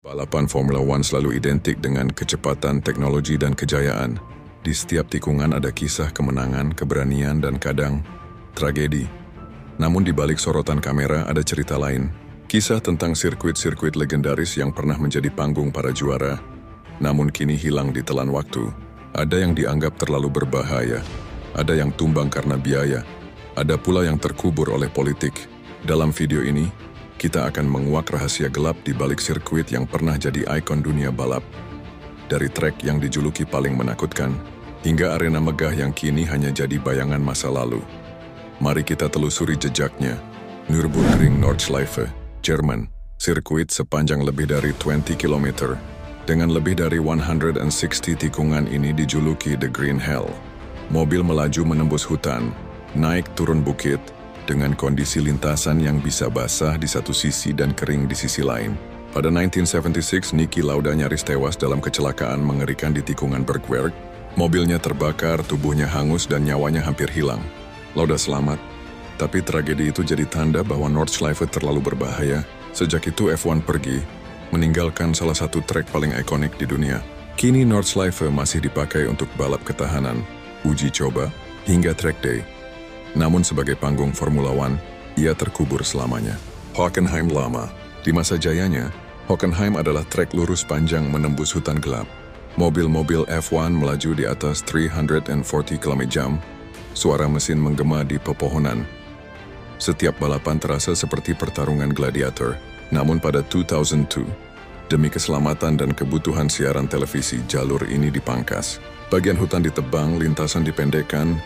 Balapan Formula One selalu identik dengan kecepatan, teknologi, dan kejayaan. Di setiap tikungan ada kisah kemenangan, keberanian, dan kadang tragedi. Namun di balik sorotan kamera ada cerita lain. Kisah tentang sirkuit-sirkuit legendaris yang pernah menjadi panggung para juara, namun kini hilang di telan waktu. Ada yang dianggap terlalu berbahaya, ada yang tumbang karena biaya, ada pula yang terkubur oleh politik. Dalam video ini, kita akan menguak rahasia gelap di balik sirkuit yang pernah jadi ikon dunia balap. Dari trek yang dijuluki paling menakutkan, hingga arena megah yang kini hanya jadi bayangan masa lalu. Mari kita telusuri jejaknya. Nürburgring Nordschleife, Jerman, sirkuit sepanjang lebih dari 20 km. Dengan lebih dari 160 tikungan ini dijuluki The Green Hell. Mobil melaju menembus hutan, naik turun bukit, dengan kondisi lintasan yang bisa basah di satu sisi dan kering di sisi lain. Pada 1976, Niki Lauda nyaris tewas dalam kecelakaan mengerikan di tikungan Bergwerk. Mobilnya terbakar, tubuhnya hangus, dan nyawanya hampir hilang. Lauda selamat, tapi tragedi itu jadi tanda bahwa Nordschleife terlalu berbahaya. Sejak itu F1 pergi, meninggalkan salah satu trek paling ikonik di dunia. Kini Nordschleife masih dipakai untuk balap ketahanan, uji coba, hingga track day. Namun sebagai panggung Formula One, ia terkubur selamanya. Hockenheim lama. Di masa jayanya, Hockenheim adalah trek lurus panjang menembus hutan gelap. Mobil-mobil F1 melaju di atas 340 km/jam. Suara mesin menggema di pepohonan. Setiap balapan terasa seperti pertarungan gladiator. Namun pada 2002, demi keselamatan dan kebutuhan siaran televisi, jalur ini dipangkas. Bagian hutan ditebang, lintasan dipendekkan,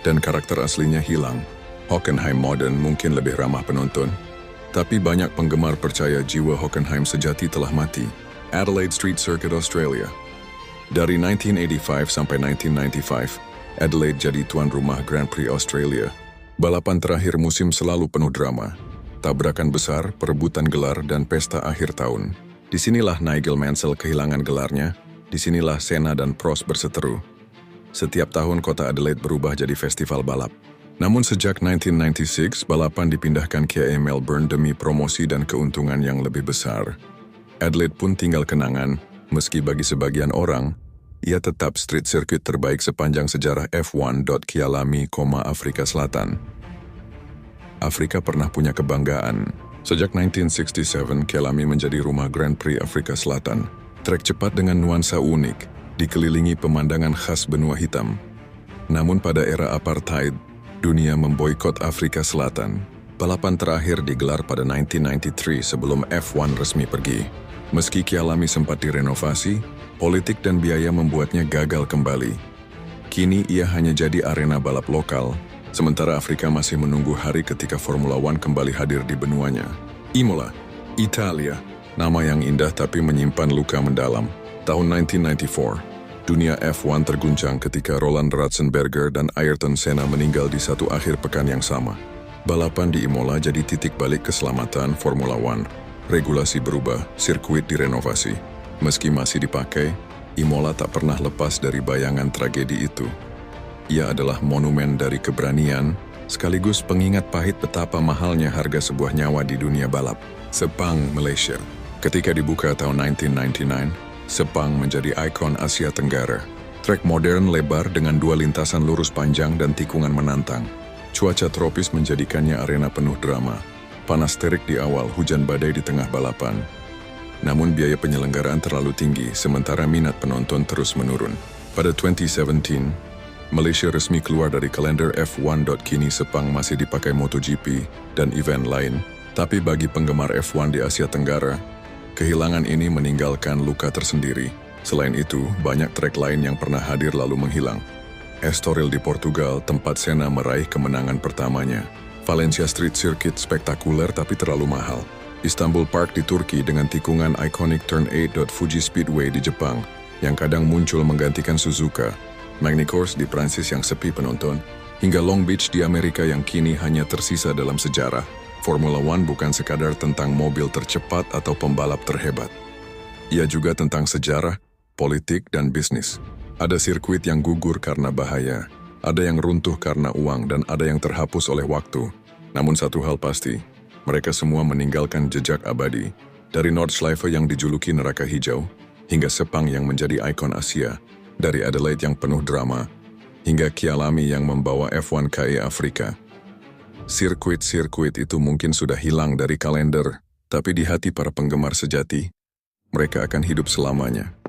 dan karakter aslinya hilang. Hockenheim modern mungkin lebih ramah penonton, tapi banyak penggemar percaya jiwa Hockenheim sejati telah mati. Adelaide Street Circuit Australia. Dari 1985 sampai 1995, Adelaide jadi tuan rumah Grand Prix Australia. Balapan terakhir musim selalu penuh drama. Tabrakan besar, perebutan gelar, dan pesta akhir tahun. Disinilah Nigel Mansell kehilangan gelarnya, disinilah Senna dan Prost berseteru. Setiap tahun kota Adelaide berubah jadi festival balap. Namun sejak 1996, balapan dipindahkan ke Melbourne demi promosi dan keuntungan yang lebih besar. Adelaide pun tinggal kenangan, meski bagi sebagian orang, ia tetap street circuit terbaik sepanjang sejarah F1. Kyalami, Afrika Selatan. Afrika pernah punya kebanggaan. Sejak 1967, Kyalami menjadi rumah Grand Prix Afrika Selatan. Trek cepat dengan nuansa unik, dikelilingi pemandangan khas benua hitam. Namun pada era apartheid, dunia memboikot Afrika Selatan. Balapan terakhir digelar pada 1993 sebelum F1 resmi pergi. Meski Kyalami sempat direnovasi, politik dan biaya membuatnya gagal kembali. Kini ia hanya jadi arena balap lokal, sementara Afrika masih menunggu hari ketika Formula One kembali hadir di benuanya. Imola, Italia, nama yang indah tapi menyimpan luka mendalam. Tahun 1994, dunia F1 terguncang ketika Roland Ratzenberger dan Ayrton Senna meninggal di satu akhir pekan yang sama. Balapan di Imola jadi titik balik keselamatan Formula One. Regulasi berubah, sirkuit direnovasi. Meski masih dipakai, Imola tak pernah lepas dari bayangan tragedi itu. Ia adalah monumen dari keberanian, sekaligus pengingat pahit betapa mahalnya harga sebuah nyawa di dunia balap. Sepang, Malaysia. Ketika dibuka tahun 1999, Sepang menjadi ikon Asia Tenggara. Trek modern lebar dengan dua lintasan lurus panjang dan tikungan menantang. Cuaca tropis menjadikannya arena penuh drama. Panas terik di awal, hujan badai di tengah balapan. Namun biaya penyelenggaraan terlalu tinggi, sementara minat penonton terus menurun. Pada 2017, Malaysia resmi keluar dari kalender F1. Kini Sepang masih dipakai MotoGP dan event lain. Tapi bagi penggemar F1 di Asia Tenggara, kehilangan ini meninggalkan luka tersendiri. Selain itu, banyak trek lain yang pernah hadir lalu menghilang. Estoril di Portugal, tempat Senna meraih kemenangan pertamanya. Valencia Street Circuit spektakuler tapi terlalu mahal. Istanbul Park di Turki dengan tikungan ikonik Turn 8. Fuji Speedway di Jepang, yang kadang muncul menggantikan Suzuka. Magny-Cours di Prancis yang sepi penonton. Hingga Long Beach di Amerika yang kini hanya tersisa dalam sejarah. Formula One bukan sekadar tentang mobil tercepat atau pembalap terhebat. Ia juga tentang sejarah, politik, dan bisnis. Ada sirkuit yang gugur karena bahaya, ada yang runtuh karena uang, dan ada yang terhapus oleh waktu. Namun satu hal pasti, mereka semua meninggalkan jejak abadi. Dari Nordschleife yang dijuluki neraka hijau, hingga Sepang yang menjadi ikon Asia, dari Adelaide yang penuh drama, hingga Kyalami yang membawa F1 KE Afrika. Sirkuit-sirkuit itu mungkin sudah hilang dari kalender, tapi di hati para penggemar sejati, mereka akan hidup selamanya.